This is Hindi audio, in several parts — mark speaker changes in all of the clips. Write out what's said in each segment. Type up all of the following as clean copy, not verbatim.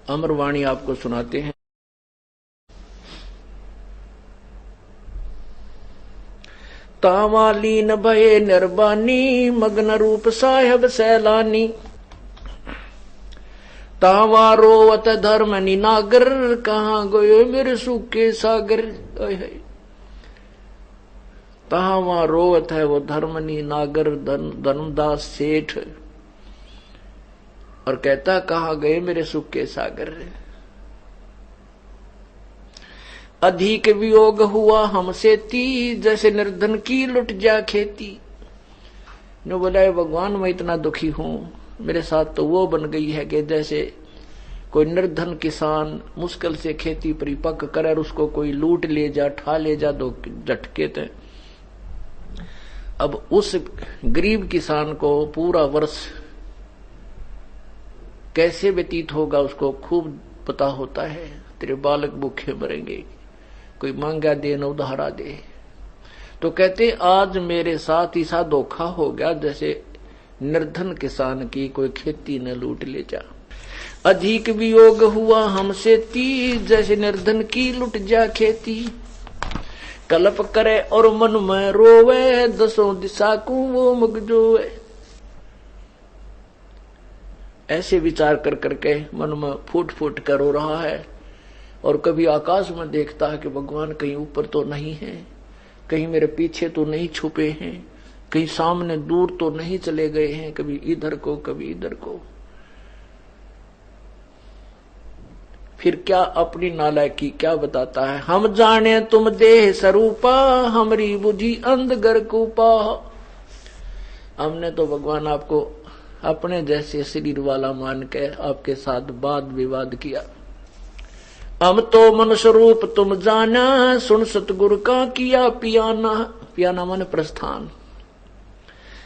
Speaker 1: अमरवाणी आपको सुनाते हैं। तावालीन भये निर्बानी मग्न रूप साहेब सैलानी। तावा रोवत धर्म निनागर कहाँ गयो मेरे सूखे सागर। तावा रोवत है वो धर्मनी नागर धर्मदास सेठ और कहता कहाँ गए मेरे सूखे सागर। अधिक वियोग हुआ हमसे ती जैसे निर्धन की लुट जा खेती। ने बोला भगवान मैं इतना दुखी हूं, मेरे साथ तो वो बन गई है कि जैसे कोई निर्धन किसान मुश्किल से खेती परिपक्व करे और उसको कोई लूट ले जा ठा ले जा दो झटके थे। अब उस गरीब किसान को पूरा वर्ष कैसे व्यतीत होगा उसको खूब पता होता है। तेरे बालक भूखे मरेंगे, कोई मांगा दे न उधारा दे। तो कहते आज मेरे साथ ऐसा धोखा हो गया जैसे निर्धन किसान की कोई खेती न लूट ले जा। अधिक वियोग हुआ हमसे ती जैसे निर्धन की लुट जा खेती। कल्प करे और मन में रोवे दसों दिशा को वो मुगजोवे। ऐसे विचार कर करके मन में फूट फूट कर रो रहा है और कभी आकाश में देखता है कि भगवान कहीं ऊपर तो नहीं है, कहीं मेरे पीछे तो नहीं छुपे हैं, कहीं सामने दूर तो नहीं चले गए हैं, कभी इधर को कभी इधर को। फिर क्या अपनी नालायकी क्या बताता है। हम जाने तुम देह स्वरूपा हमारी बुद्धि अंधगर कूपा। हमने तो भगवान आपको अपने जैसे शरीर वाला मान के आपके साथ वाद विवाद किया। हम तो मनुष्य रूप तुम जाना सुन सतगुरु का किया पियाना। पियाना माने प्रस्थान।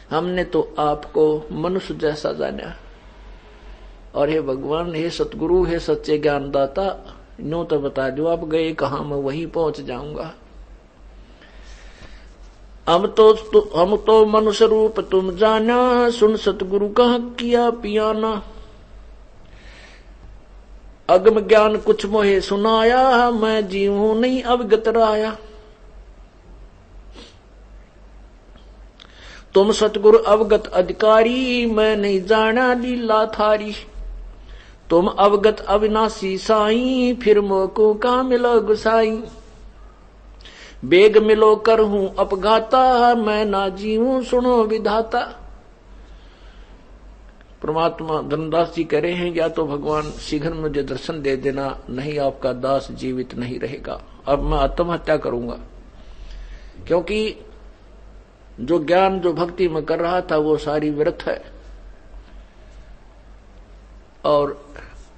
Speaker 1: हमने तो आपको मनुष्य जैसा जाना और हे भगवान हे सतगुरु हे सच्चे ज्ञानदाता नो तो बता दो आप गए कहां, मैं वहीं पहुंच जाऊंगा। हम तो मनुष्य रूप तुम जाना सुन सतगुरु का किया पियाना। अगम ज्ञान कुछ मोहे सुनाया मैं जीव हूं नहीं अवगत राया। तुम सतगुरु अवगत अधिकारी मैं नहीं जाना लीला थारी। तुम अवगत अविनाशी साई फिर मोको का मिलो गुसाई। बेग मिलो कर हूं अपघाता मैं ना जीऊं सुनो विधाता। परमात्मा धर्मदास जी कह रहे हैं या तो भगवान शीघ्र मुझे दर्शन दे देना, नहीं आपका दास जीवित नहीं रहेगा। अब मैं आत्महत्या करूंगा, क्योंकि जो ज्ञान जो भक्ति में कर रहा था वो सारी व्यर्थ है और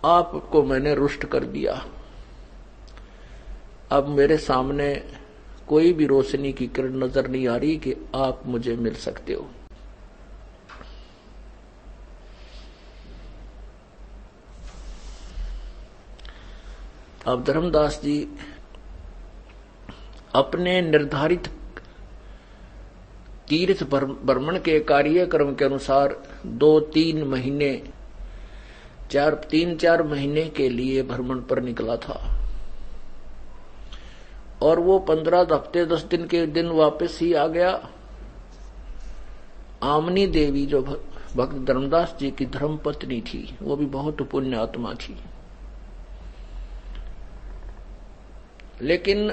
Speaker 1: आपको मैंने रुष्ट कर दिया। अब मेरे सामने कोई भी रोशनी की किरण नजर नहीं आ रही कि आप मुझे मिल सकते हो। अब धर्मदास जी अपने निर्धारित तीर्थ भ्रमण के कार्यक्रम के अनुसार 2-3 महीने 3-4 महीने के लिए भ्रमण पर निकला था और वो 15 हफ्ते 10 दिन के दिन वापस ही आ गया। आमनी देवी जो भक्त धर्मदास जी की धर्मपत्नी थी वो भी बहुत पुण्य आत्मा थी, लेकिन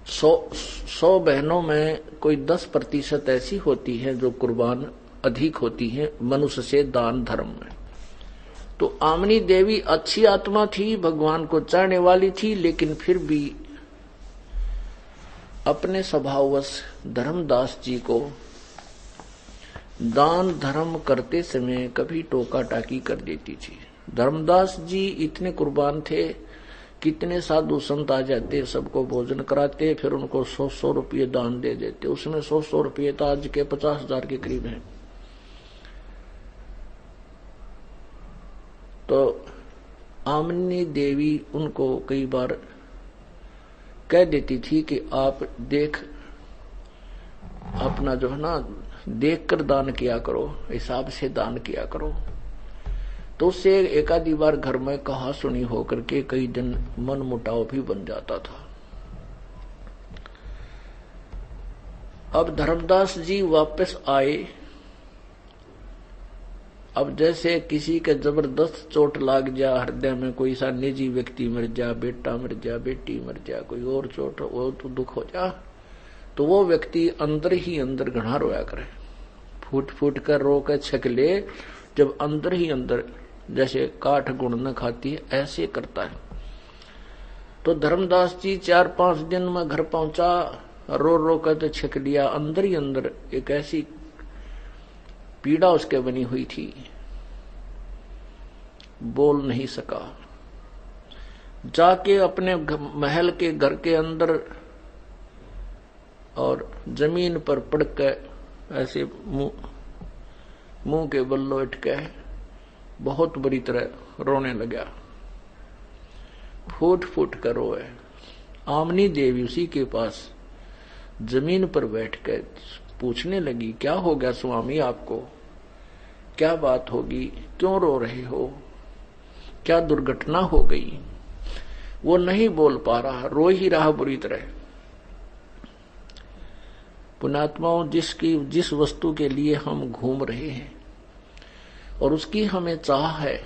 Speaker 1: 100 बहनों में कोई 10% ऐसी होती हैं जो कुर्बान अधिक होती हैं मनुष्य से दान धर्म में। तो आमनी देवी अच्छी आत्मा थी, भगवान को चाहने वाली थी, लेकिन फिर भी अपने स्वभाववश धर्मदास जी को दान धर्म करते समय कभी टोका टाकी कर देती थी। धर्मदास जी इतने कुर्बान थे, कितने साधु संत आ जाते, सबको भोजन कराते, फिर उनको 100-100 रुपये दान दे देते। उसमें 100-100 रुपये तो आज के 50,000 के करीब हैं। तो आमनी देवी उनको कई बार कह देती थी कि आप देख अपना जो है ना देख कर दान किया करो, हिसाब से दान किया करो। तो उससे एक आधी बार घर में कहा सुनी होकर के कई दिन मन मुटाव भी बन जाता था। अब धर्मदास जी वापस आए। अब जैसे किसी के जबरदस्त चोट लाग जा हृदय में, कोई सा निजी व्यक्ति मर जा, बेटा मर जा, बेटी मर जा, कोई और चोट वो तो दुख हो जा, तो वो व्यक्ति अंदर ही अंदर घना रोया करे, फूट फूट कर रो के छकले, जब अंदर ही अंदर जैसे काठ गुण न खाती है ऐसे करता है। तो धर्मदास जी 4-5 दिन में घर पहुंचा, रो रो कर तो छक लिया, अंदर ही अंदर एक ऐसी पीड़ा उसके बनी हुई थी, बोल नहीं सका। जाके अपने महल के घर के अंदर और जमीन पर पड़ के ऐसे मुंह के बल लोट के बहुत बुरी तरह रोने लगा, फूट फूट कर रोए। आमनी देवी उसी के पास जमीन पर बैठ कर पूछने लगी, क्या हो गया स्वामी आपको, क्या बात होगी, क्यों रो रहे हो, क्या दुर्घटना हो गई। वो नहीं बोल पा रहा, रो ही रहा बुरी तरह। पुण्यात्माओं, जिस वस्तु के लिए हम घूम रहे हैं और उसकी हमें चाह है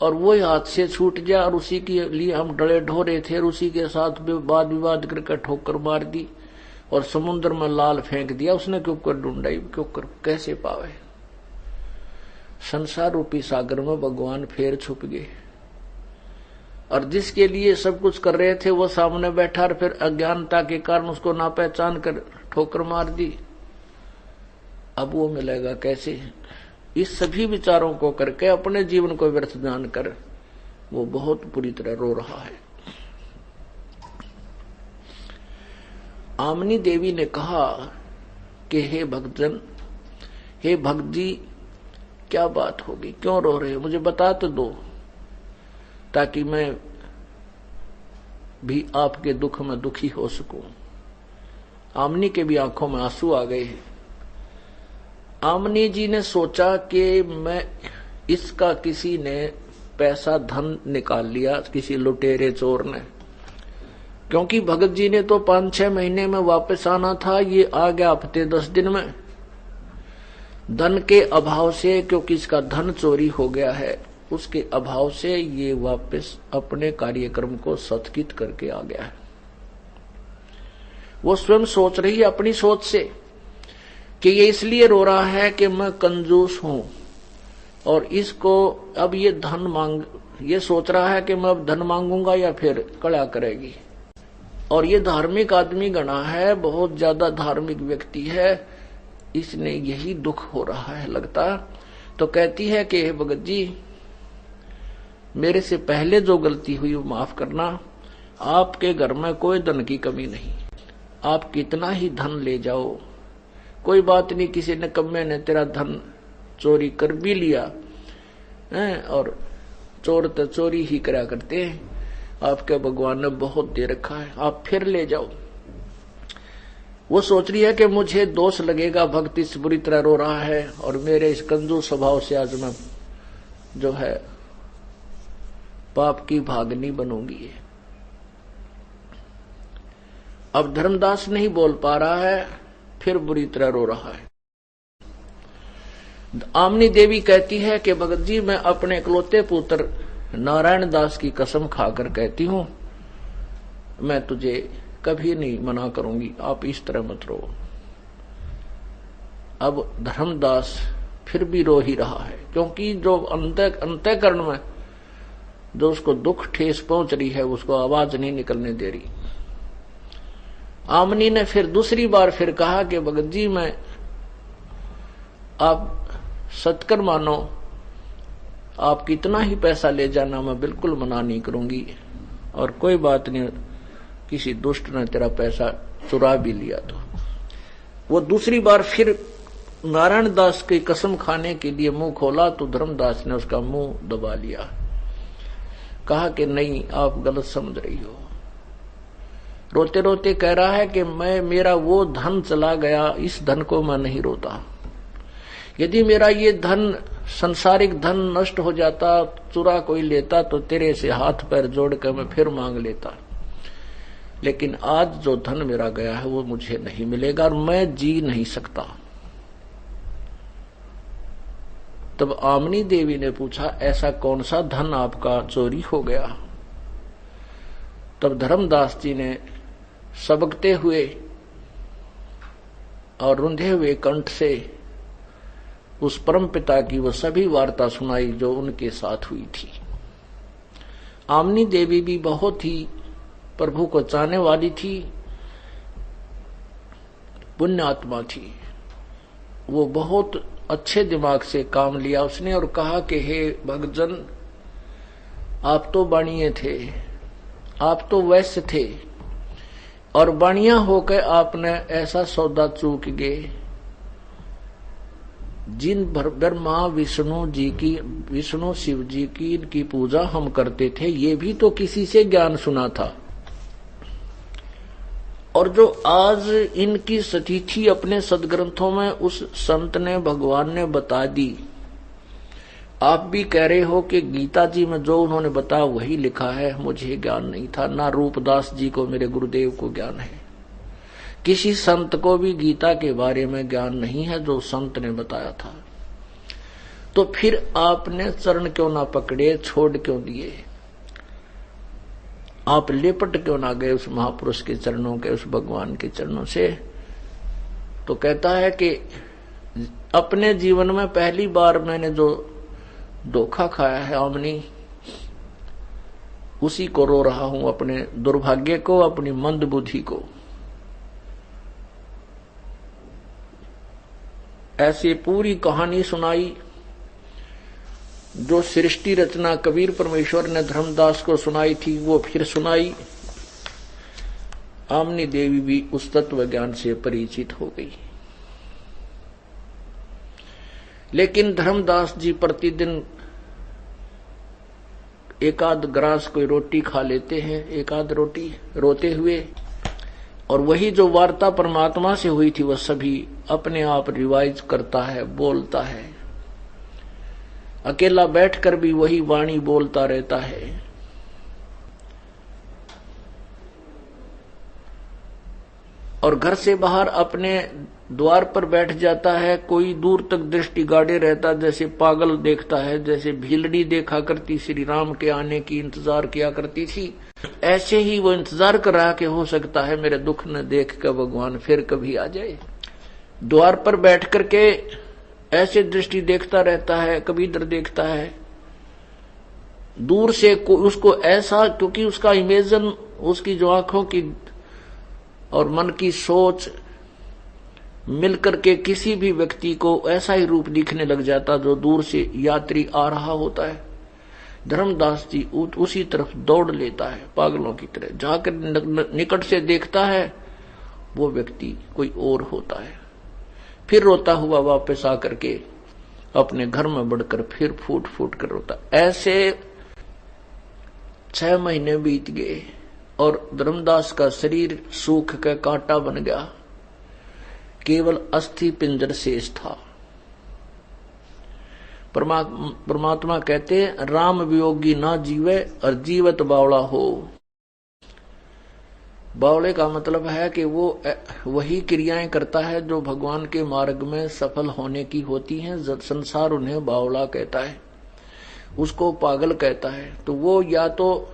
Speaker 1: और वो हाथ से छूट जाए और उसी के लिए हम डरे ढोरे थे और उसी के साथ वाद विवाद करके ठोकर मार दी और समुद्र में लाल फेंक दिया, उसने क्यों कर ढूंढाई, क्यों कर कैसे पावे। संसार रूपी सागर में भगवान फेर छुप गए और जिसके लिए सब कुछ कर रहे थे वो सामने बैठा और फिर अज्ञानता के कारण उसको ना पहचान कर ठोकर मार दी। अब वो मिलेगा कैसे। इस सभी विचारों को करके अपने जीवन को व्यर्थ जानकर वो बहुत बुरी तरह रो रहा है। आमनी देवी ने कहा कि हे भक्तजन, हे भक्त जी, क्या बात होगी, क्यों रो रहे हो, मुझे बता तो दो ताकि मैं भी आपके दुख में दुखी हो सकूं। आमनी के भी आंखों में आंसू आ गए। आमनी जी ने सोचा कि मैं इसका किसी ने पैसा धन निकाल लिया, किसी लुटेरे चोर ने, क्योंकि भगत जी ने तो 5-6 महीने में वापस आना था, ये आ गया हफ्ते 10 दिन में। धन के अभाव से, क्योंकि इसका धन चोरी हो गया है, उसके अभाव से ये वापस अपने कार्यक्रम को स्थगित करके आ गया है। वो स्वयं सोच रही है अपनी सोच से कि ये इसलिए रो रहा है कि मैं कंजूस हूं और इसको अब ये धन मांग, ये सोच रहा है कि मैं अब धन मांगूंगा या फिर कड़ा करेगी। और ये धार्मिक आदमी गणा है, बहुत ज्यादा धार्मिक व्यक्ति है, इसने यही दुख हो रहा है लगता। तो कहती है कि हे भगत जी, मेरे से पहले जो गलती हुई वो माफ करना, आपके घर में कोई धन की कमी नहीं, आप कितना ही धन ले जाओ, कोई बात नहीं, किसी ने कम्मे ने तेरा धन चोरी कर भी लिया है, और चोर तो चोरी ही करा करते हैं, आपके भगवान ने बहुत दे रखा है, आप फिर ले जाओ। वो सोच रही है कि मुझे दोष लगेगा, भक्त इस बुरी तरह रो रहा है और मेरे इस कंजूस स्वभाव से आज मैं जो है पाप की भागनी बनूंगी। अब धर्मदास नहीं बोल पा रहा है, फिर बुरी तरह रो रहा है। आमनी देवी कहती है कि भगत जी, मैं अपने इकलौते पुत्र नारायण दास की कसम खाकर कहती हूं, मैं तुझे कभी नहीं मना करूंगी, आप इस तरह मत रो। अब धर्मदास फिर भी रो ही रहा है, क्योंकि जो अंतःकरण में जो उसको दुख ठेस पहुंच रही है उसको आवाज नहीं निकलने दे रही। आमनी ने फिर दूसरी बार फिर कहा कि भगत जी, मैं आप सत्कर मानो, आप कितना ही पैसा ले जाना, मैं बिल्कुल मना नहीं करूंगी, और कोई बात नहीं, किसी दुष्ट ने तेरा पैसा चुरा भी लिया तो। वो दूसरी बार फिर नारायण दास की कसम खाने के लिए मुंह खोला तो धर्मदास ने उसका मुंह दबा लिया, कहा कि नहीं, आप गलत समझ रही हो। रोते रोते कह रहा है कि मेरा वो धन चला गया, इस धन को मैं नहीं रोता। यदि मेरा ये धन संसारिक धन नष्ट हो जाता, चुरा कोई लेता तो तेरे से हाथ पैर जोड़ कर मैं फिर मांग लेता, लेकिन आज जो धन मेरा गया है वो मुझे नहीं मिलेगा और मैं जी नहीं सकता। तब आमनी देवी ने पूछा, ऐसा कौन सा धन आपका चोरी हो गया? तब धर्मदास जी ने सबकते हुए और रुंधे हुए कंठ से उस परम पिता की वो सभी वार्ता सुनाई जो उनके साथ हुई थी। आमनी देवी भी बहुत ही प्रभु को चाहने वाली थी, पुण्य आत्मा थी। वो बहुत अच्छे दिमाग से काम लिया उसने और कहा कि हे भक्तजन, आप तो बाणिये थे, आप तो वैश्य थे और बाणिया होकर आपने ऐसा सौदा चूक गए। जिन ब्रह्मा विष्णु जी की, विष्णु शिव जी की इनकी पूजा हम करते थे, ये भी तो किसी से ज्ञान सुना था, और जो आज इनकी स्थिति अपने सदग्रंथों में उस संत ने, भगवान ने बता दी। आप भी कह रहे हो कि गीता जी में जो उन्होंने बताया वही लिखा है, मुझे ज्ञान नहीं था, ना रूपदास जी को, मेरे गुरुदेव को ज्ञान है। किसी संत को भी गीता के बारे में ज्ञान नहीं है जो संत ने बताया था। तो फिर आपने चरण क्यों ना पकड़े, छोड़ क्यों दिए? आप लिपट क्यों ना गए उस महापुरुष के चरणों के, उस भगवान के चरणों से? तो कहता है कि अपने जीवन में पहली बार मैंने जो धोखा खाया है आमनी, उसी को रो रहा हूं, अपने दुर्भाग्य को, अपनी मंद बुद्धि को। ऐसी पूरी कहानी सुनाई जो सृष्टि रचना कबीर परमेश्वर ने धर्मदास को सुनाई थी, वो फिर सुनाई। आमनी देवी भी उस तत्व ज्ञान से परिचित हो गई। लेकिन धर्मदास जी प्रतिदिन एकाध ग्रास कोई रोटी खा लेते हैं, एकाध रोटी रोते हुए, और वही जो वार्ता परमात्मा से हुई थी वह सभी अपने आप रिवाइज करता है, बोलता है। अकेला बैठकर भी वही वाणी बोलता रहता है। और घर से बाहर अपने द्वार पर बैठ जाता है, कोई दूर तक दृष्टि गाड़े रहता, जैसे पागल देखता है, जैसे भीलड़ी देखा करती श्री राम के आने की इंतजार किया करती थी, ऐसे ही वो इंतजार कर रहा कि हो सकता है मेरे दुख न देख कर भगवान फिर कभी आ जाए। द्वार पर बैठ करके ऐसे दृष्टि देखता रहता है, कभी इधर देखता है, दूर से उसको ऐसा, क्योंकि उसका इमेजन, उसकी जो आंखों की और मन की सोच मिलकर के किसी भी व्यक्ति को ऐसा ही रूप दिखने लग जाता जो दूर से यात्री आ रहा होता है। धर्मदास जी उसी तरफ दौड़ लेता है पागलों की तरह, जाकर निकट से देखता है वो व्यक्ति कोई और होता है। फिर रोता हुआ वापस आकर के अपने घर में बढ़कर फिर फूट फूट कर रोता। ऐसे 6 महीने बीत गए और धर्मदास का शरीर सूख का कांटा बन गया, केवल अस्थि पिंजर शेष था। परमात्मा कहते हैं, राम वियोगी ना जीवे और जीवत बावड़ा हो। बावड़े का मतलब है कि वो वही क्रियाएं करता है जो भगवान के मार्ग में सफल होने की होती हैं। संसार उन्हें बावड़ा कहता है, उसको पागल कहता है। तो वो या तो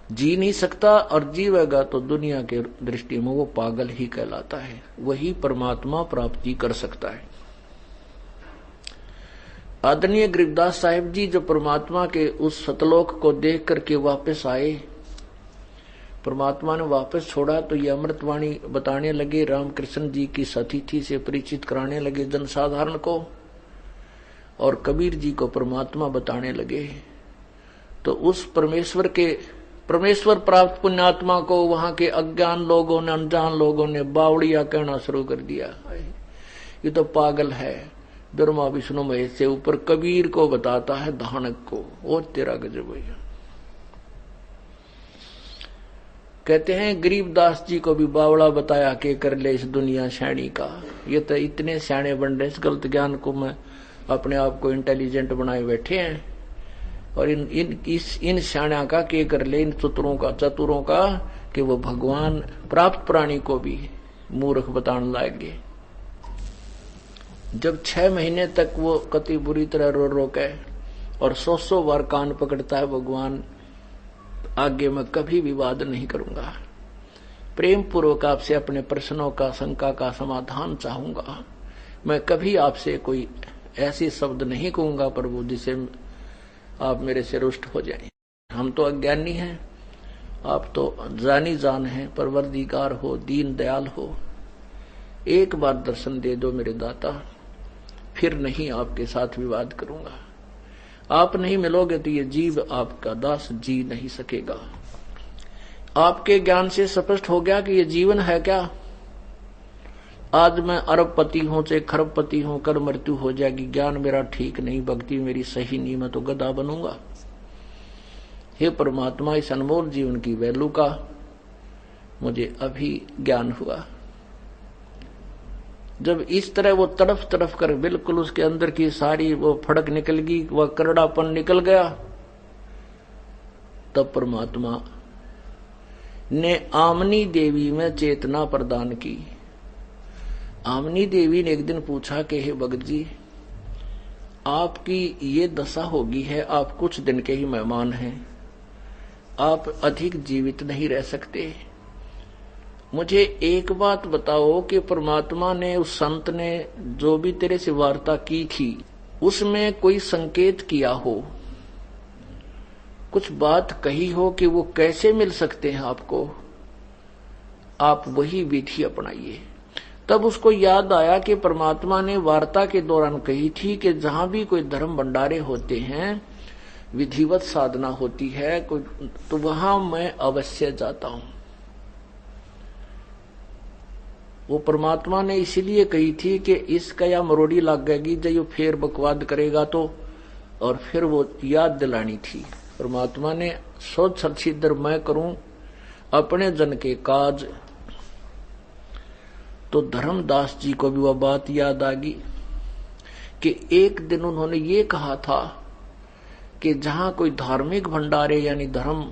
Speaker 1: जी नहीं सकता और जीवेगा तो दुनिया के दृष्टि में वो पागल ही कहलाता है। वही परमात्मा प्राप्ति कर सकता है। आदरणीय गरीबदास साहिब जी जो परमात्मा के उस सतलोक को देख करके वापस आए, परमात्मा ने वापस छोड़ा तो ये अमृतवाणी बताने लगे, रामकृष्ण जी की सतिथि से परिचित कराने लगे जनसाधारण को, और कबीर जी को परमात्मा बताने लगे। तो उस परमेश्वर प्राप्त पुण्यात्मा को वहां के अज्ञान लोगों ने, अनजान लोगों ने बावड़िया कहना शुरू कर दिया, ये तो पागल है, ब्रह्मा विष्णु महेश से ऊपर। कबीर को बताता है धानक को, ओ तेरा गजब भैया। कहते हैं गरीबदास जी को भी बावड़ा बताया कि कर ले इस दुनिया शैणी का, ये तो इतने सियाणे बन रहे, इस गलत ज्ञान को मैं अपने आप को इंटेलिजेंट बनाए बैठे हैं। और इन शाण्या का के कर ले, इन चतुरों का कि वो भगवान प्राप्त प्राणी को भी मूर्ख बताने लागे। जब 6 महीने तक वो कति बुरी तरह रो रो के और 100 बार कान पकड़ता है भगवान, आगे मैं कभी विवाद नहीं करूंगा, प्रेम पूर्वक आपसे अपने प्रश्नों का शंका का समाधान चाहूंगा, मैं कभी आपसे कोई ऐसे शब्द नहीं कहूंगा प्रभु जिसे आप मेरे से रुष्ट हो जाएं। हम तो अज्ञानी हैं, आप तो जानी जान हैं, परवरदिगार हो, दीन दयाल हो, एक बार दर्शन दे दो मेरे दाता, फिर नहीं आपके साथ विवाद करूंगा। आप नहीं मिलोगे तो ये जीव आपका दास जी नहीं सकेगा। आपके ज्ञान से स्पष्ट हो गया कि ये जीवन है क्या। आज मैं अरबपति हूं चाहे खरबपति हूं, कर मृत्यु हो जाएगी, ज्ञान मेरा ठीक नहीं, भक्ति मेरी सही नहीं, मैं तो गधा बनूंगा। हे परमात्मा, इस अनमोल जीवन की वैल्यू का मुझे अभी ज्ञान हुआ। जब इस तरह वो तड़फ तड़फ कर बिल्कुल उसके अंदर की सारी वो फड़क निकल गई, वह करड़ापन निकल गया, तब परमात्मा ने आमनी देवी में चेतना प्रदान की। आमनी देवी ने एक दिन पूछा कि हे भगत जी, आपकी ये दशा होगी है, आप कुछ दिन के ही मेहमान हैं, आप अधिक जीवित नहीं रह सकते, मुझे एक बात बताओ कि परमात्मा ने, उस संत ने जो भी तेरे से वार्ता की थी, उसमें कोई संकेत किया हो, कुछ बात कही हो कि वो कैसे मिल सकते हैं आपको, आप वही विधि अपनाइए। तब उसको याद आया कि परमात्मा ने वार्ता के दौरान कही थी कि जहां भी कोई धर्म भंडारे होते हैं, विधिवत साधना होती है, तो वहां मैं अवश्य जाता हूं। वो परमात्मा ने इसीलिए कही थी कि इसका या मरोड़ी लग गएगी जब ये फिर बकवाद करेगा तो, और फिर वो याद दिलानी थी। परमात्मा ने सोच सचिदर मैं करूं अपने जन के काज, तो धर्मदास जी को भी वह बात याद आ गई कि एक दिन उन्होंने ये कहा था कि जहां कोई धार्मिक भंडारे यानी धर्म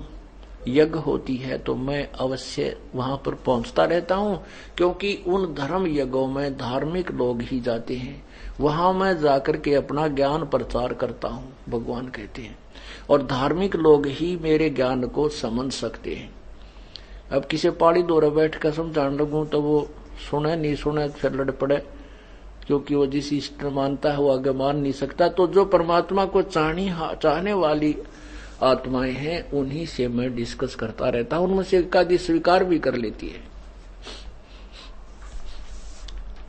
Speaker 1: यज्ञ होती है तो मैं अवश्य वहां पर पहुंचता रहता हूं, क्योंकि उन धर्म यज्ञों में धार्मिक लोग ही जाते हैं, वहां मैं जाकर के अपना ज्ञान प्रचार करता हूं, भगवान कहते हैं, और धार्मिक लोग ही मेरे ज्ञान को समझ सकते हैं। अब किसी पहाड़ी दौरे बैठ कर समझाने लगूं तो वो सुने नहीं सुने फिर लड़ पड़े, क्योंकि वो जिस इष्ट मानता है वो आगे मान नहीं सकता। तो जो परमात्मा को चाहने वाली आत्माएं हैं उन्हीं से मैं डिस्कस करता रहता हूं, उनमें से एकादी स्वीकार भी कर लेती है।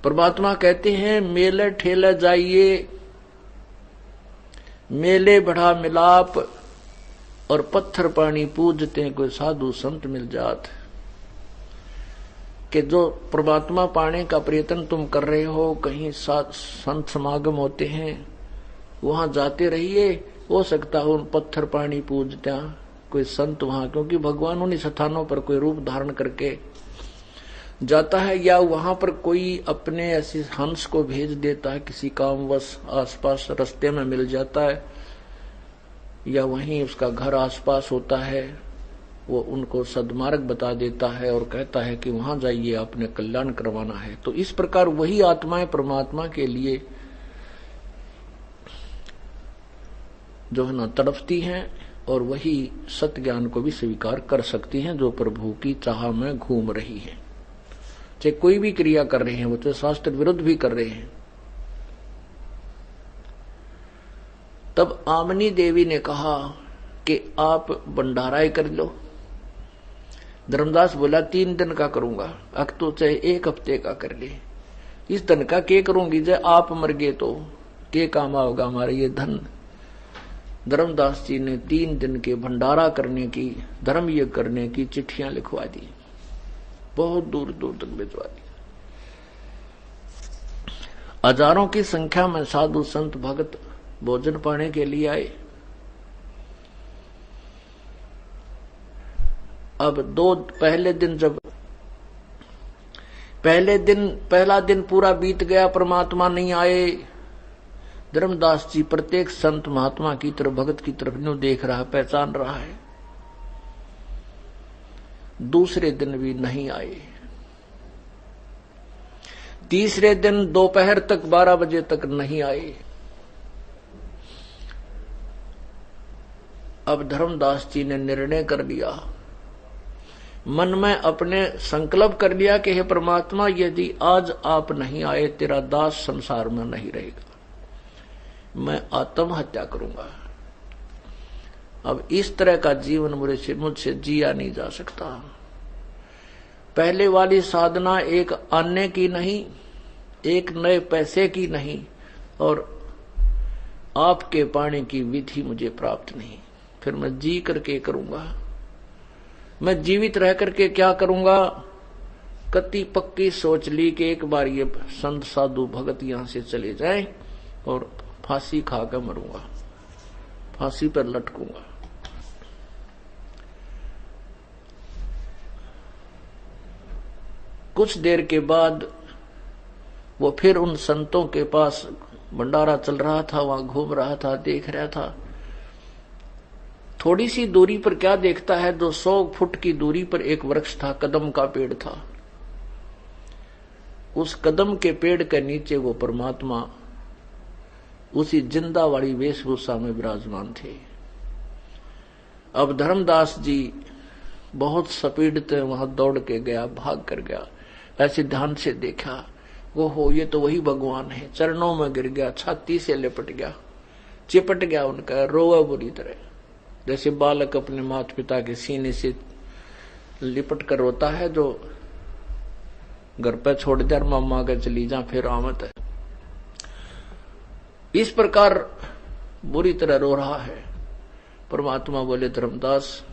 Speaker 1: परमात्मा कहते हैं मेले ठेले जाइए, मेले बढ़ा मिलाप, और पत्थर पानी पूजते कोई साधु संत मिल जात। कि जो परमात्मा पाने का प्रयत्न तुम कर रहे हो, कहीं संत समागम होते हैं वहां जाते रहिए, हो सकता है उन पत्थर पानी पूजता कोई संत वहां, क्योंकि भगवान उन स्थानों पर कोई रूप धारण करके जाता है, या वहां पर कोई अपने ऐसे हंस को भेज देता है किसी कामवश, आसपास रास्ते में मिल जाता है, या वहीं उसका घर आसपास होता है, वो उनको सद्मार्ग बता देता है और कहता है कि वहां जाइए आपने कल्याण करवाना है। तो इस प्रकार वही आत्माएं परमात्मा के लिए जो है ना तड़पती हैं, और वही सत्य ज्ञान को भी स्वीकार कर सकती हैं, जो प्रभु की चाह में घूम रही है, चाहे कोई भी क्रिया कर रहे हैं, वो चाहे शास्त्र विरुद्ध भी कर रहे हैं। तब आमनी देवी ने कहा कि आप भंडारा ही कर लो। धर्मदास बोला 3 दिन का करूंगा, अब तो चाहे 1 हफ्ते का कर ले, इस धन का क्या करूंगी, जब आप मर गए तो क्या काम आओगा हमारे ये धन। धर्मदास जी ने 3 दिन के भंडारा करने की, धर्म यज्ञ करने की चिट्ठियां लिखवा दी, बहुत दूर दूर तक भिजवा दी। हजारों की संख्या में साधु संत भक्त भोजन पाने के लिए आए। अब पहला दिन पूरा बीत गया, परमात्मा नहीं आए। धर्मदास जी प्रत्येक संत महात्मा की तरफ, भगत की तरफ न्यू देख रहा है, पहचान रहा है। दूसरे दिन भी नहीं आए। तीसरे दिन दोपहर तक 12 बजे तक नहीं आए। अब धर्मदास जी ने निर्णय कर लिया, मन में अपने संकल्प कर लिया कि हे परमात्मा, यदि आज आप नहीं आए, तेरा दास संसार में नहीं रहेगा, मैं आत्महत्या करूंगा। अब इस तरह का जीवन मुझसे जिया नहीं जा सकता। पहले वाली साधना एक आने की नहीं, एक नए पैसे की नहीं, और आपके पाने की विधि मुझे प्राप्त नहीं। फिर मैं जी करके करूंगा, मैं जीवित रह करके क्या करूंगा। कति पक्की सोच ली कि एक बार ये संत साधु भगत यहां से चले जाएं और फांसी खाकर मरूंगा, फांसी पर लटकूंगा। कुछ देर के बाद वो फिर उन संतों के पास, भंडारा चल रहा था, वहां घूम रहा था, देख रहा था। थोड़ी सी दूरी पर क्या देखता है, 200 फुट की दूरी पर एक वृक्ष था, कदम का पेड़ था। उस कदम के पेड़ के नीचे वो परमात्मा उसी जिंदा वाली वेशभूषा में विराजमान थे। अब धर्मदास जी बहुत स्पीड से वहां दौड़ के गया, भाग कर गया। ऐसे ध्यान से देखा, वो हो ये तो वही भगवान है। चरणों में गिर गया, छाती से लिपट गया, चिपट गया उनका, रोआ बुरी तरह, जैसे बालक अपने माता पिता के सीने से लिपट कर रोता है, जो घर पर छोड़ दे मामा के चली जा फिर आमत है। इस प्रकार बुरी तरह रो रहा है। परमात्मा बोले, धर्मदास,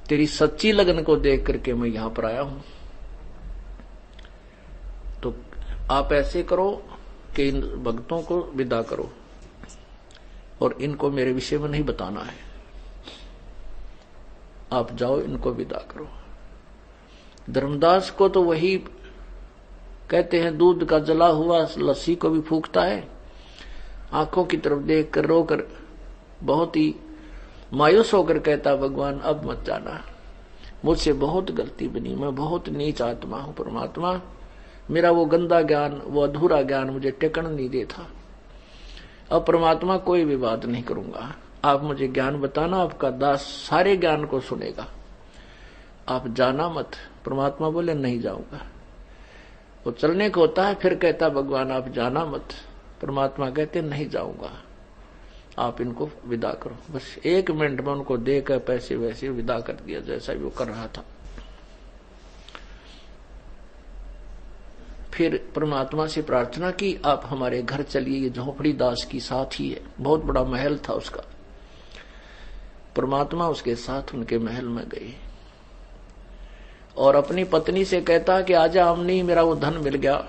Speaker 1: तेरी सच्ची लगन को देख करके मैं यहां पर आया हूं, तो आप ऐसे करो कि इन भक्तों को विदा करो और इनको मेरे विषय में नहीं बताना है। आप जाओ, इनको विदा करो। धर्मदास को तो वही कहते हैं, दूध का जला हुआ लस्सी को भी फूंकता है। आंखों की तरफ देख कर रोकर बहुत ही मायूस होकर कहता, भगवान अब मत जाना, मुझसे बहुत गलती बनी, मैं बहुत नीच आत्मा हूं। परमात्मा, मेरा वो गंदा ज्ञान, वो अधूरा ज्ञान मुझे टेकन नहीं देता। अब परमात्मा कोई भी बात नहीं करूंगा, आप मुझे ज्ञान बताना, आपका दास सारे ज्ञान को सुनेगा, आप जाना मत। परमात्मा बोले, नहीं जाऊंगा। वो चलने को होता है, फिर कहता, भगवान आप जाना मत। परमात्मा कहते, नहीं जाऊंगा, आप इनको विदा करो। बस 1 मिनट में उनको देकर पैसे वैसे विदा कर दिया, जैसा भी वो कर रहा था। फिर परमात्मा से प्रार्थना की, आप हमारे घर चलिए, ये झोपड़ी दास की साथ ही है, बहुत बड़ा महल था उसका। परमात्मा उसके साथ उनके महल में गए और अपनी पत्नी से कहता कि आजा अम्नी, मेरा वो धन मिल गया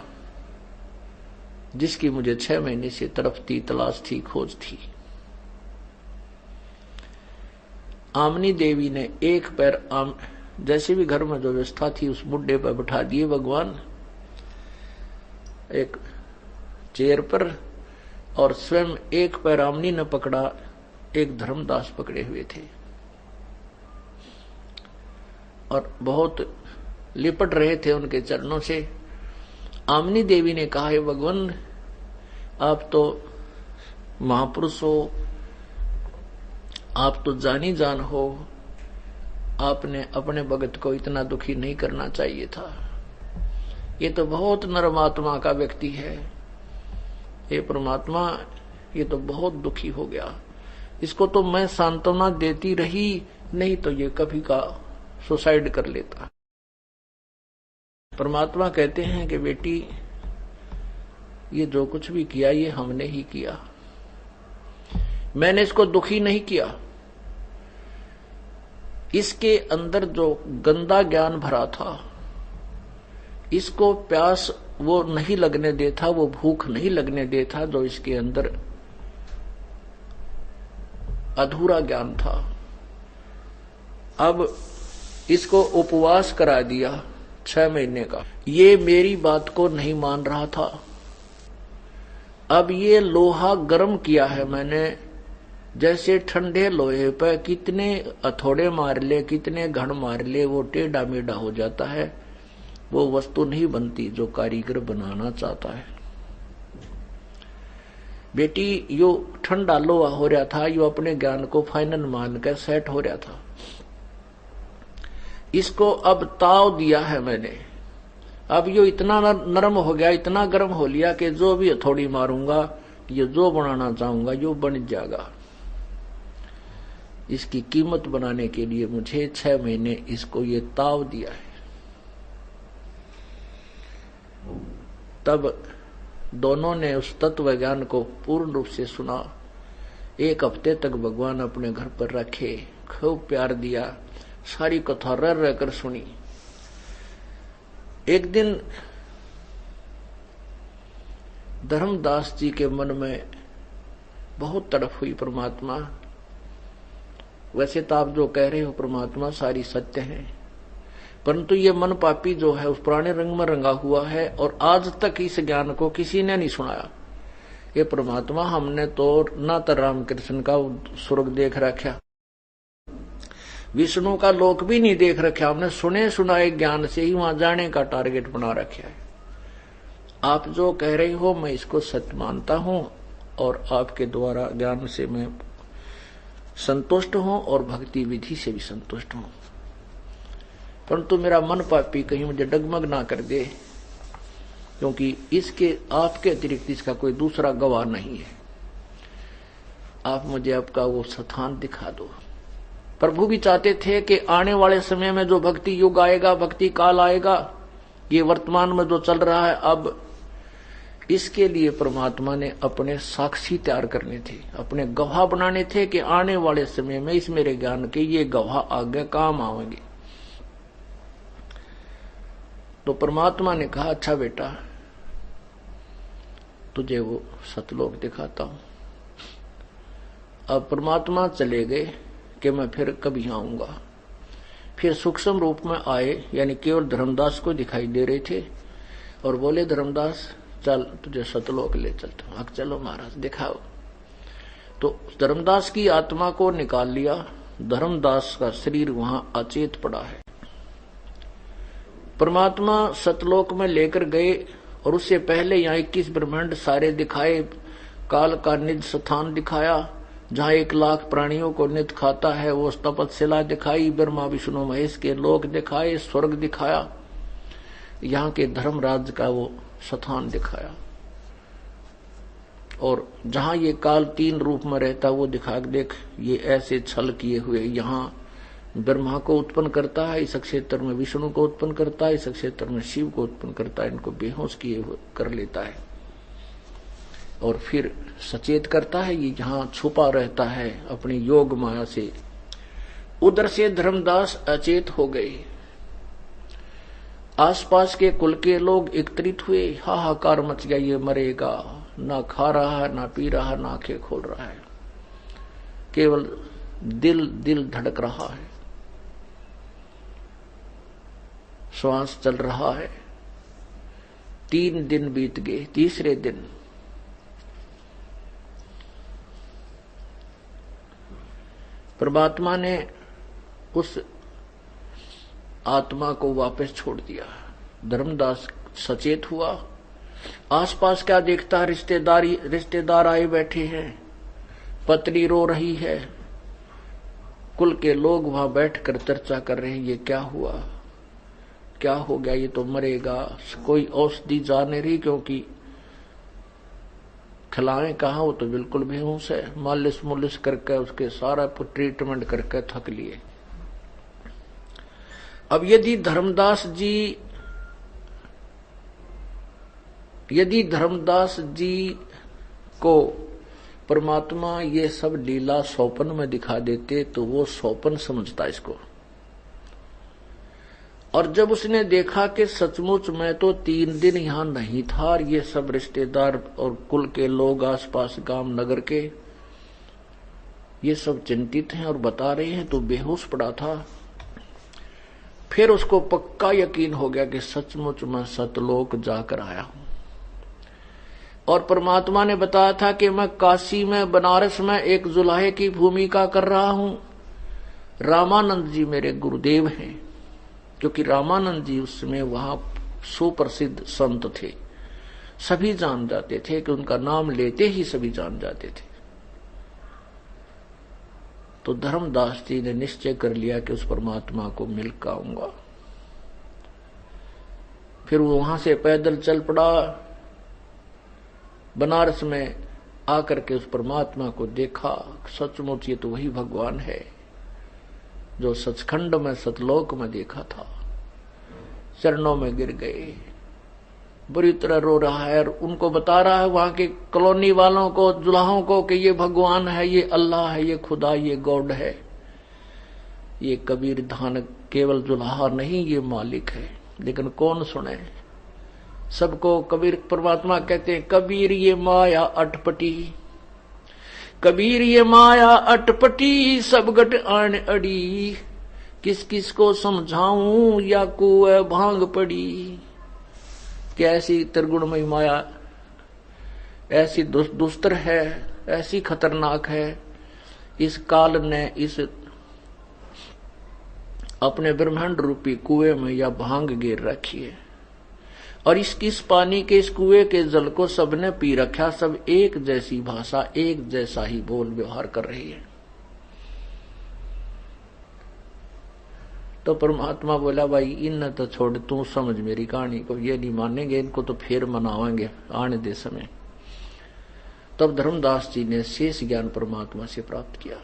Speaker 1: जिसकी मुझे 6 महीने से तड़प थी, तलाश थी, खोज थी। आमनी देवी ने एक पैर जैसे भी घर में जो व्यवस्था थी उस बुड्ढे पर बैठा दिए भगवान, एक चेयर पर, और स्वयं एक पैर आमनी ने पकड़ा, एक धर्मदास पकड़े हुए थे और बहुत लिपट रहे थे उनके चरणों से। आमनी देवी ने कहा, हे भगवान, आप तो महापुरुष हो, आप तो जानी जान हो, आपने अपने भगत को इतना दुखी नहीं करना चाहिए था। ये तो बहुत नरम आत्मा का व्यक्ति है, ये परमात्मा, ये तो बहुत दुखी हो गया, इसको तो मैं सांत्वना देती रही, नहीं तो ये कभी का सुसाइड कर लेता। परमात्मा कहते हैं कि बेटी, ये जो कुछ भी किया ये हमने ही किया, मैंने इसको दुखी नहीं किया। इसके अंदर जो गंदा ज्ञान भरा था, इसको प्यास वो नहीं लगने देता, वो भूख नहीं लगने देता जो इसके अंदर अधूरा ज्ञान था। अब इसको उपवास करा दिया 6 महीने का। ये मेरी बात को नहीं मान रहा था, अब ये लोहा गर्म किया है मैंने, जैसे ठंडे लोहे पर कितने हथौड़े मार ले, कितने घड़ मार ले, वो टेढ़ा मेढ़ा हो जाता है, वो वस्तु नहीं बनती जो कारीगर बनाना चाहता है। बेटी यो ठंडा लोहा हो रहा था, यो अपने ज्ञान को फाइनल मान कर सेट हो रहा था। इसको अब ताव दिया है मैंने, अब यो इतना नरम हो गया, इतना गर्म हो लिया कि जो भी हथौड़ी मारूंगा, ये जो बनाना चाहूंगा यो बन जाएगा। इसकी कीमत बनाने के लिए मुझे 6 महीने इसको ये ताव दिया है। तब दोनों ने उस तत्व ज्ञान को पूर्ण रूप से सुना। 1 हफ्ते तक भगवान अपने घर पर रखे, खूब प्यार दिया, सारी कथा रह रह कर सुनी। एक दिन धर्मदास जी के मन में बहुत तड़फ हुई परमात्मा, वैसे तो आप जो कह रहे हो परमात्मा सारी सत्य है, परंतु ये मन पापी जो है उस पुराने रंग में रंगा हुआ है और आज तक इस ज्ञान को किसी ने नहीं सुनाया। ये परमात्मा हमने तो ना तो रामकृष्ण का स्वर्ग देख रखा, विष्णु का लोक भी नहीं देख रखा, हमने सुने सुनाए ज्ञान से ही वहां जाने का टारगेट बना रखा है। आप जो कह रहे हो मैं इसको सत्य मानता हूं और आपके द्वारा ज्ञान से मैं संतुष्ट हूं और भक्ति विधि से भी संतुष्ट हूं, परंतु मेरा मन पापी कहीं मुझे डगमग ना कर दे, क्योंकि इसके आपके अतिरिक्त इसका कोई दूसरा गवाह नहीं है। आप मुझे आपका वो स्थान दिखा दो। प्रभु भी चाहते थे कि आने वाले समय में जो भक्ति युग आएगा, भक्ति काल आएगा, ये वर्तमान में जो चल रहा है, अब इसके लिए परमात्मा ने अपने साक्षी तैयार करने थे, अपने गवाह बनाने थे कि आने वाले समय में इस मेरे ज्ञान के ये गवाह आगे काम आएंगे। तो परमात्मा ने कहा अच्छा बेटा तुझे वो सतलोक दिखाता हूं। अब परमात्मा चले गए कि मैं फिर कभी आऊंगा। फिर सूक्ष्म रूप में आए, यानी केवल धर्मदास को दिखाई दे रहे थे और बोले धर्मदास चल तुझे सतलोक ले चलता हूं। चलो महाराज दिखाओ। तो धर्मदास की आत्मा को निकाल लिया, धर्मदास का शरीर वहां अचेत पड़ा है। परमात्मा सतलोक में लेकर गए और उससे पहले यहाँ 21 ब्रह्मांड सारे दिखाए, काल का निज स्थान दिखाया, जहाँ 1 लाख प्राणियों को नित खाता है वो तपस्या दिखाई, ब्रह्मा विष्णु महेश के लोक दिखाए, स्वर्ग दिखाया, यहाँ के धर्मराज का वो स्थान दिखाया, और जहाँ ये काल 3 रूप में रहता वो दिखा, देख ये ऐसे छल किए हुए यहाँ ब्रह्मा को उत्पन्न करता है, इस क्षेत्र में विष्णु को उत्पन्न करता है, इस क्षेत्र में शिव को उत्पन्न करता है, इनको बेहोश किए हुए कर लेता है और फिर सचेत करता है, ये जहां छुपा रहता है अपनी योग माया से। उधर से धर्मदास अचेत हो गए। आसपास के कुल के लोग एकत्रित हुए, हाहाकार मच गया, ये मरेगा, ना खा रहा है, ना पी रहा है, ना आंखें खोल रहा है, केवल दिल धड़क रहा है, श्वास चल रहा है। 3 दिन बीत गए। तीसरे दिन परमात्मा ने उस आत्मा को वापस छोड़ दिया। धर्मदास सचेत हुआ। आसपास क्या देखता, रिश्तेदार आए बैठे हैं, पत्नी रो रही है, कुल के लोग वहां बैठकर चर्चा कर रहे हैं, ये क्या हुआ, क्या हो गया, ये तो मरेगा। कोई औषधि जा नहीं रही, क्योंकि खिलाएं कहा, वो तो बिल्कुल बेहोश है। मालिश मुलिश करके उसके सारा ट्रीटमेंट करके थक लिए। अब यदि धर्मदास जी को परमात्मा ये सब लीला स्वप्न में दिखा देते तो वो स्वप्न समझता इसको, और जब उसने देखा कि सचमुच मैं तो 3 दिन यहां नहीं था और ये सब रिश्तेदार और कुल के लोग आसपास गांव नगर के ये सब चिंतित हैं और बता रहे हैं, तो बेहोश पड़ा था। फिर उसको पक्का यकीन हो गया कि सचमुच मैं सतलोक जाकर आया हूं। और परमात्मा ने बताया था कि मैं काशी में, बनारस में एक जुलाहे की भूमिका कर रहा हूं। रामानंद जी मेरे गुरुदेव हैं, क्योंकि रामानंद जी उस समय वहां सुप्रसिद्ध संत थे, सभी जान जाते थे कि उनका नाम लेते ही सभी जान जाते थे। तो धर्मदास जी ने निश्चय कर लिया कि उस परमात्मा को मिल कर आऊंगा। फिर वो वहां से पैदल चल पड़ा, बनारस में आकर के उस परमात्मा को देखा। सचमुच ये तो वही भगवान है जो सचखंड में, सतलोक में देखा था। चरणों में गिर गए, बुरी तरह रो रहा है और उनको बता रहा है वहां के कॉलोनी वालों को, जुलाहों को, कि ये भगवान है, ये अल्लाह है, ये खुदा, ये गॉड है। ये कबीर धान केवल जुलाहा नहीं, ये मालिक है। लेकिन कौन सुने? सबको कबीर परमात्मा कहते हैं, कबीर ये माया अटपटी, कबीर ये माया अटपटी, सब गट आन अड़ी, किस किस को समझाऊं या कुएं भांग पड़ी। कैसी त्रिगुणमयी माया ऐसी दुस्तर है, ऐसी खतरनाक है। इस काल ने इस अपने ब्रह्मांड रूपी कुएं में या भांग गिर रखी है, और इस पानी के, इस कुएं के जल को सबने पी रखा। सब एक जैसी भाषा, एक जैसा ही बोल व्यवहार कर रही है। तो परमात्मा बोला, भाई इन तो छोड़, तू समझ मेरी कहानी को। ये नहीं मानेंगे, इनको तो फिर मनावाएंगे आने दे समय। तब धर्मदास जी ने शेष ज्ञान परमात्मा से प्राप्त किया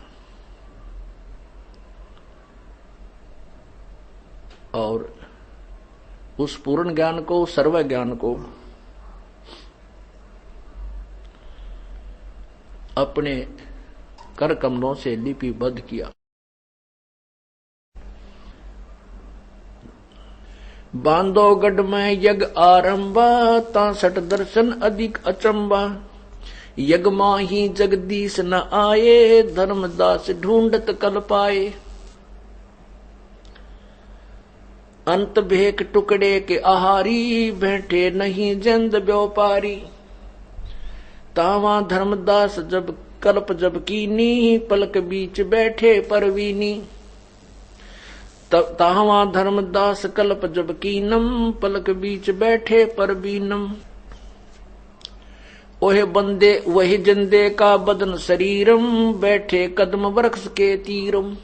Speaker 1: और उस पूर्ण ज्ञान को, सर्व ज्ञान को अपने कर कमलों से लिपिबद्ध किया। बांधोगढ़ में यज्ञ आरंभा, 63 दर्शन अधिक अचंबा, यज्ञ माही जगदीश न आए, धर्मदास ढूंढत कल पाए। अंत भेक टुकड़े के आहारी, बैठे नहीं जंद व्यापारी। तावा धर्मदास जब कल्प जब कीनी, पलक बीच बैठे परवीनी। तावा धर्मदास कल्प जब कीनम, पलक बीच बैठे परवीनम। ओहे बंदे वही जंदे का बदन शरीरम, बैठे कदम वृक्ष के तीरम।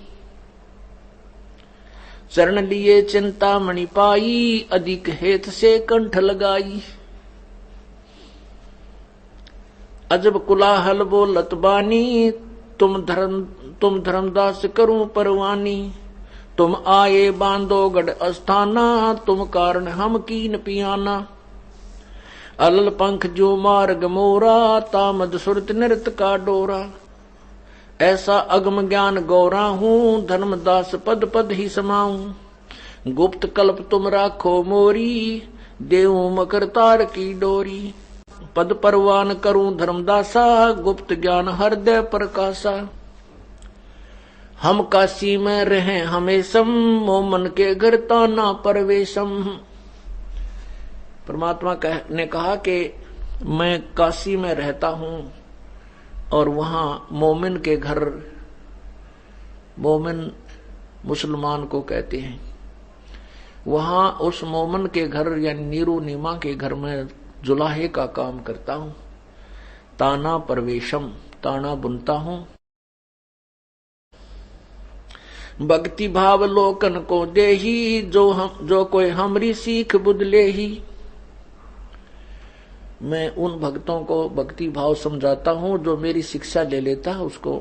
Speaker 1: चरण लिए चिंतामणि पाई, अधिक हेत से कंठ लगाई। अजब कुलाहल बोलत बानी, तुम धर्मदास करूं परवानी। तुम आए बांधोगढ़ अस्थाना, तुम कारण हम कीन पियाना। अलल पंख जो मार्ग मोरा, तामद सुरत नृत का डोरा। ऐसा अगम ज्ञान गौरा हूं, धर्मदास पद पद ही समाऊं। गुप्त कल्प तुम राखो मोरी, देऊ मकर तार की डोरी। पद परवान करूं धर्मदासा, गुप्त ज्ञान हृदय प्रकाशा। हम काशी में रहे हमेशम, मोमन के घर ताना परवेशम। परमात्मा ने कहा कि मैं काशी में रहता हूं और वहां मोमिन के घर, मोमिन मुसलमान को कहते हैं, वहां उस मोमिन के घर यानी नीरू नीमा के घर में जुलाहे का काम करता हूं। ताना परवेशम, ताना बुनता हूं। भक्ति भाव लोकन को देही, जो कोई हमरी सीख बुदले ही। मैं उन भक्तों को भक्ति भाव समझाता हूं, जो मेरी शिक्षा ले लेता है उसको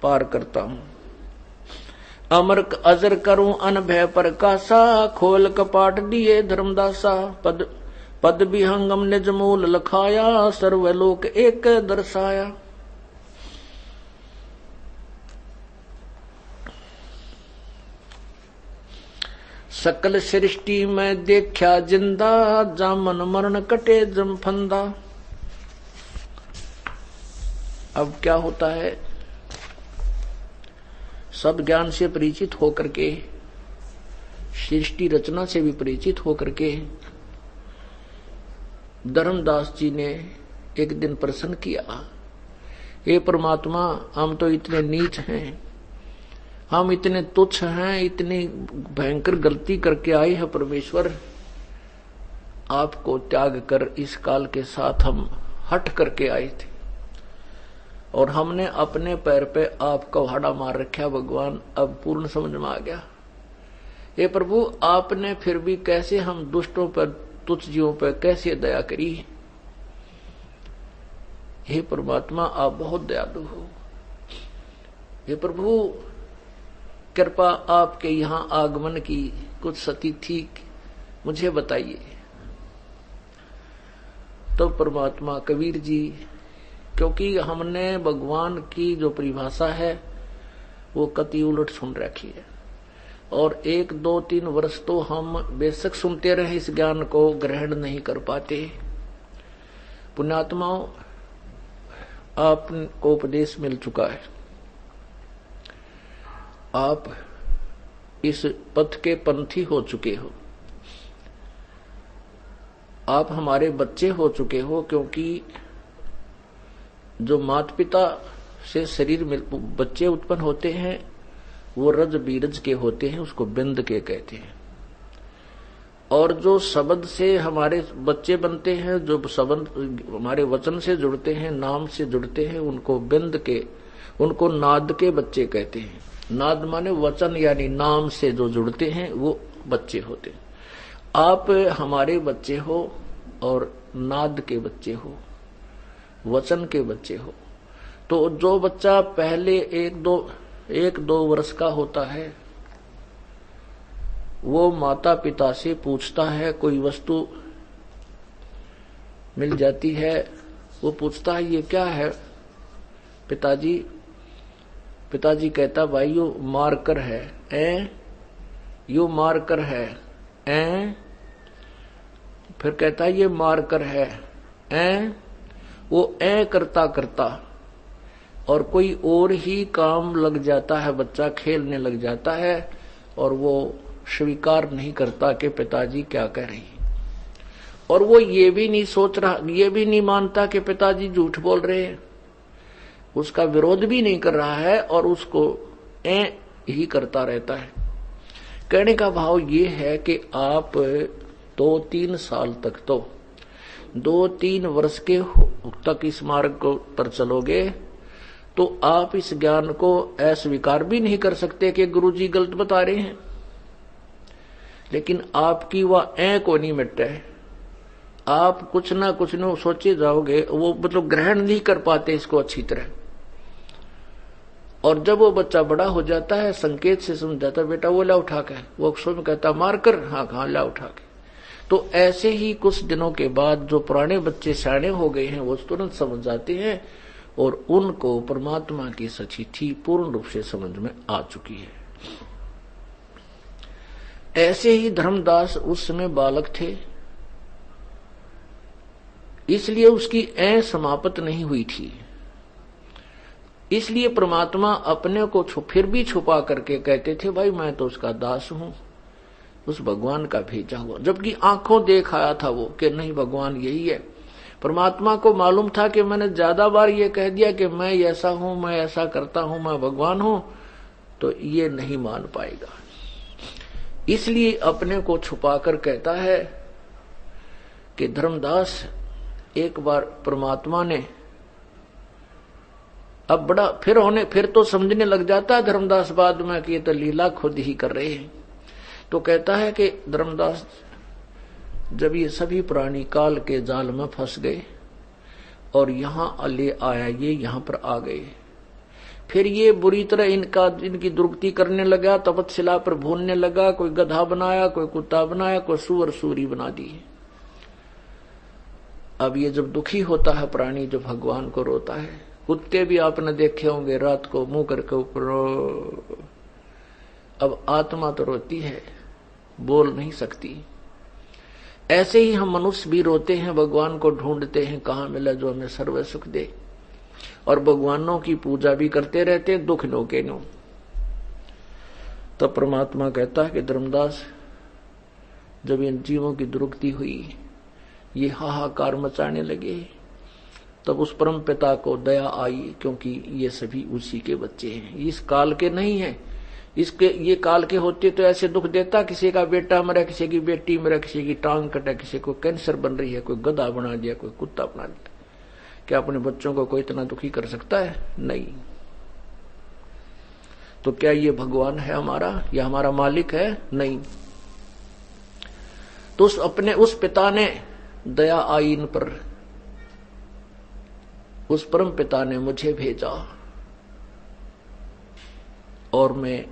Speaker 1: पार करता हूं। अमर अजर करूं अनभय प्रकाशा, खोल कपाट दिए धर्मदासा। पद विहंगम निज मूल लखाया, सर्वलोक एक दर्शाया। सकल सृष्टि में देखा जिंदा, जामन मरण कटे जम फंदा। अब क्या होता है, सब ज्ञान से परिचित होकर के, सृष्टि रचना से भी परिचित होकर के धर्मदास जी ने एक दिन प्रश्न किया, हे परमात्मा, हम तो इतने नीच हैं, हम इतने तुच्छ हैं, इतनी भयंकर गलती करके आए हैं परमेश्वर, आपको त्याग कर इस काल के साथ हम हट करके आए थे और हमने अपने पैर पे आपका हाड़ा मार रखा भगवान, अब पूर्ण समझ में आ गया। हे प्रभु, आपने फिर भी कैसे हम दुष्टों पर, तुच्छ जीवों पर कैसे दया करी। हे परमात्मा, आप बहुत दयालु हो। हे प्रभु, कृपा आपके यहां आगमन की कुछ सती थी, मुझे बताइए। तो परमात्मा कबीर जी, क्योंकि हमने भगवान की जो परिभाषा है वो कति उलट सुन रखी है और 1, 2, 3 वर्ष तो हम बेशक सुनते रहे, इस ज्ञान को ग्रहण नहीं कर पाते। पुण्यात्माओं, आपको उपदेश मिल चुका है, आप इस पथ के पंथी हो चुके हो, आप हमारे बच्चे हो चुके हो, क्योंकि जो माता पिता से शरीर में बच्चे उत्पन्न होते हैं वो रज बीरज के होते हैं, उसको बिंद के कहते हैं। और जो शब्द से हमारे बच्चे बनते हैं, जो शब्द हमारे वचन से जुड़ते हैं, नाम से जुड़ते हैं, उनको बिंद के, उनको नाद के बच्चे कहते हैं। नाद माने वचन, यानी नाम से जो जुड़ते हैं वो बच्चे होते हैं। आप हमारे बच्चे हो और नाद के बच्चे हो, वचन के बच्चे हो। तो जो बच्चा पहले 1-2 वर्ष का होता है वो माता पिता से पूछता है, कोई वस्तु मिल जाती है, वो पूछता है ये क्या है पिताजी। पिताजी कहता, भाई यो मार्कर है, यो मार्कर है, फिर कहता है ये मार्कर है, वो करता करता और कोई और ही काम लग जाता है, बच्चा खेलने लग जाता है और वो स्वीकार नहीं करता कि पिताजी क्या कह रही, और वो ये भी नहीं सोच रहा, ये भी नहीं मानता कि पिताजी झूठ बोल रहे हैं, उसका विरोध भी नहीं कर रहा है और उसको ही करता रहता है। कहने का भाव ये है कि आप 2-3 साल तक, तो 2-3 वर्ष के तक इस मार्ग को पर चलोगे तो आप इस ज्ञान को अस्वीकार भी नहीं कर सकते कि गुरुजी गलत बता रहे हैं, लेकिन आपकी वह को नहीं मिटे, आप कुछ ना कुछ न सोचे जाओगे, वो मतलब ग्रहण नहीं कर पाते इसको अच्छी तरह। और जब वो बच्चा बड़ा हो जाता है, संकेत से समझाता, बेटा वो ला उठा के, वो अक्षर में कहता मार कर, हाँ ला उठा के। तो ऐसे ही कुछ दिनों के बाद जो पुराने बच्चे सियाने हो गए हैं वो तुरंत समझ जाते हैं और उनको परमात्मा की सच्चाई पूर्ण रूप से समझ में आ चुकी है। ऐसे ही धर्मदास उस समय बालक थे, इसलिए उसकी समाप्त नहीं हुई थी। इसलिए परमात्मा अपने को फिर भी छुपा करके कहते थे, भाई मैं तो उसका दास हूं, उस भगवान का भेजा हुआ। जबकि आंखों देख आया था वो कि नहीं भगवान यही है। परमात्मा को मालूम था कि मैंने ज्यादा बार ये कह दिया कि मैं ऐसा हूं, मैं ऐसा करता हूं, मैं भगवान हूं, तो ये नहीं मान पाएगा। इसलिए अपने को छुपाकर कहता है कि धर्मदास, एक बार परमात्मा ने अब बड़ा फिर तो समझने लग जाता है धर्मदास बाद में कि ये तो लीला खुद ही कर रहे हैं। तो कहता है कि धर्मदास, जब ये सभी प्राणी काल के जाल में फंस गए और यहां ले आया, ये यहां पर आ गए, फिर ये बुरी तरह इनकी दुर्गति करने लगा, तपतशिला पर भूनने लगा, कोई गधा बनाया, कोई कुत्ता बनाया, कोई सुअर सूरी बना दी। अब ये जब दुखी होता है प्राणी, जो भगवान को रोता है, कुत्ते भी आपने देखे होंगे रात को मुंह करके ऊपर, अब आत्मा तो रोती है, बोल नहीं सकती। ऐसे ही हम मनुष्य भी रोते हैं, भगवान को ढूंढते हैं, कहां मिला जो हमें सर्व सुख दे, और भगवानों की पूजा भी करते रहते हैं, दुख नो के नो। तब परमात्मा कहता है कि धर्मदास, जब इन जीवों की दुर्गति हुई, ये हाहाकार मचाने लगे। तब उस परम पिता को दया आई, क्योंकि ये सभी उसी के बच्चे हैं, इस काल के नहीं हैं। इसके ये काल के होते तो ऐसे दुख देता, किसी का बेटा मरा, किसी की बेटी मरा, किसी की टांग कटा, किसी को कैंसर बन रही है, कोई गधा बना दिया, कोई कुत्ता बना दिया। क्या अपने बच्चों को कोई इतना दुखी कर सकता है? नहीं। तो क्या ये भगवान है हमारा, या हमारा मालिक है? नहीं। तो उस पिता ने दया आई इन पर, उस परम पिता ने मुझे भेजा और मैं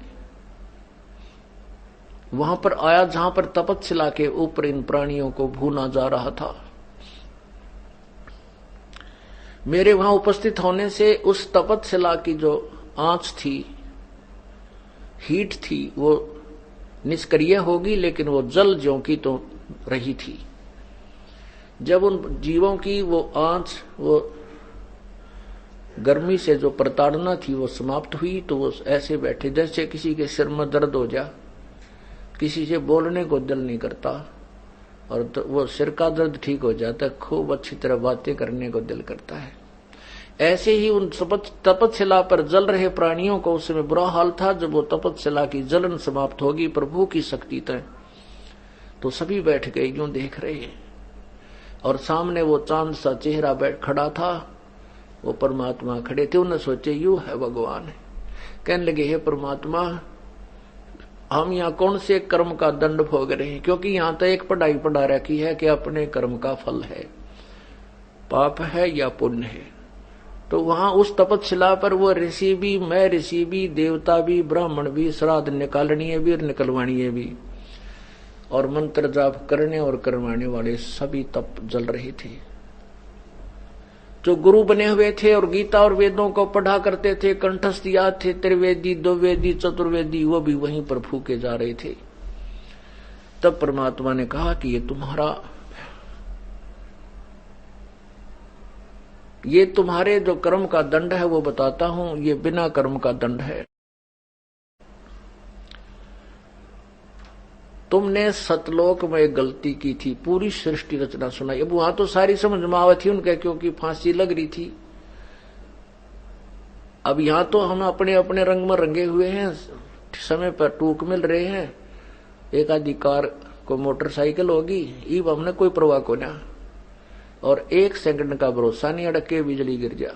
Speaker 1: वहां पर आया जहां पर तपस्या के ऊपर इन प्राणियों को भूना जा रहा था। मेरे वहां उपस्थित होने से उस तपस्या की जो आंच थी, हीट थी, वो निष्क्रिय होगी, लेकिन वो जल ज्यों की तो रही थी। जब उन जीवों की वो आंच, वो गर्मी से जो प्रताड़ना थी वो समाप्त हुई, तो वो ऐसे बैठे जैसे किसी के सिर में दर्द हो जा, किसी से बोलने को दिल नहीं करता, और तो वो सिर का दर्द ठीक हो जाता, खूब अच्छी तरह बातें करने को दिल करता है। ऐसे ही उन तपस्या पर जल रहे प्राणियों को उस समय बुरा हाल था। जब वो तपस्या की जलन समाप्त होगी प्रभु की शक्ति तय, तो सभी बैठ गए, यूं देख रहे हैं। और सामने वो चांद सा चेहरा बैठ खड़ा था, वो परमात्मा खड़े थे। उन्होंने सोचे यू है भगवान। कहने लगे, हे परमात्मा, हम यहाँ कौन से कर्म का दंड भोग रहे हैं? क्योंकि यहाँ तो एक पढ़ाई पढ़ा रखी है कि अपने कर्म का फल है, पाप है या पुण्य है। तो वहां उस तपस्या पर वो ऋषि भी, मैं ऋषि भी, देवता भी, ब्राह्मण भी, श्राद्ध निकालनीय भी और निकलवानीय भी, और मंत्र जाप करने और करवाने वाले सभी तप जल रहे थे। जो गुरु बने हुए थे और गीता और वेदों को पढ़ा करते थे, कंठस्थ याद थे, त्रिवेदी, द्विवेदी, चतुर्वेदी, वो भी वहीं पर फूके जा रहे थे। तब परमात्मा ने कहा कि ये तुम्हारे जो कर्म का दंड है वो बताता हूं, ये बिना कर्म का दंड है। तुमने सतलोक में एक गलती की थी, पूरी सृष्टि रचना सुनाई। अब वहां तो सारी समझ में आवत थी उनके, क्योंकि फांसी लग रही थी। अब यहां तो हम अपने अपने रंग में रंगे हुए हैं, समय पर टूक मिल रहे हैं। एक आधी कार को मोटरसाइकिल होगी, ईब हमने कोई परवाह को ना, और एक सेकंड का भरोसा नहीं, अड़के बिजली गिर जा।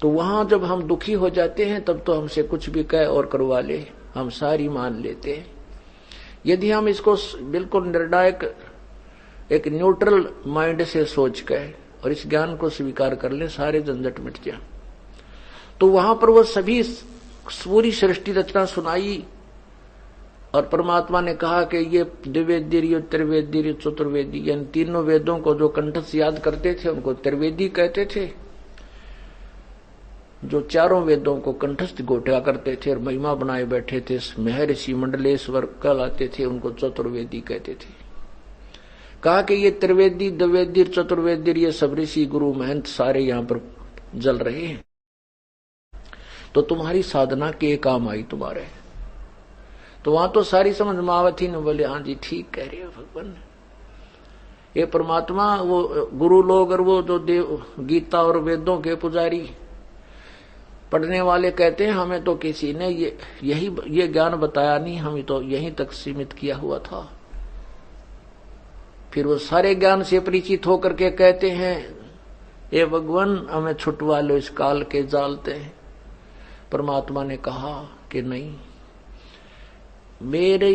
Speaker 1: तो वहां जब हम दुखी हो जाते हैं तब तो हमसे कुछ भी कह और करवा ले, हम सारी मान लेते हैं। यदि हम इसको बिल्कुल निर्णायक, एक न्यूट्रल माइंड से सोच कर और इस ज्ञान को स्वीकार कर ले, सारे झंझट मिट जाए। तो वहां पर वो सभी पूरी सृष्टि रचना सुनाई, और परमात्मा ने कहा कि ये द्विवेदी, त्रिवेदी, चतुर्वेदी, यानी तीनों वेदों को जो कंठस्थ याद करते थे उनको त्रिवेदी कहते थे। जो चारों वेदों को कंठस्थ गोटा करते थे और महिमा बनाए बैठे थे, महर्षि मंडलेश्वर कहलाते थे, उनको चतुर्वेदी कहते थे। कहा कि ये त्रिवेदी, द्विवेदी, चतुर्वेदी, ये सब ऋषि गुरु महंत सारे यहां पर जल रहे हैं, तो तुम्हारी साधना के काम आई तुम्हारे। तो वहां तो सारी समझ में आवत ही न, बोले हाँ जी ठीक कह रहे हो भगवान। ये परमात्मा, वो गुरु लोग और वो जो देव गीता और वेदों के पुजारी पढ़ने वाले कहते हैं, हमें तो किसी ने ये ज्ञान बताया नहीं, हमें तो यहीं तक सीमित किया हुआ था। फिर वो सारे ज्ञान से परिचित होकर के कहते हैं, ये भगवान हमें छुटवा लो इस काल के जालते। परमात्मा ने कहा कि नहीं, मेरे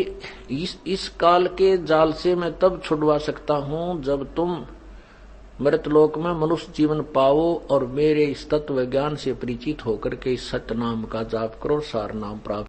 Speaker 1: इस काल के जाल से मैं तब छुड़वा सकता हूं जब तुम मृतलोक में मनुष्य जीवन पाओ और मेरे इस तत्व ज्ञान से परिचित होकर के इस सत्य नाम का जाप करो, सार नाम प्राप्त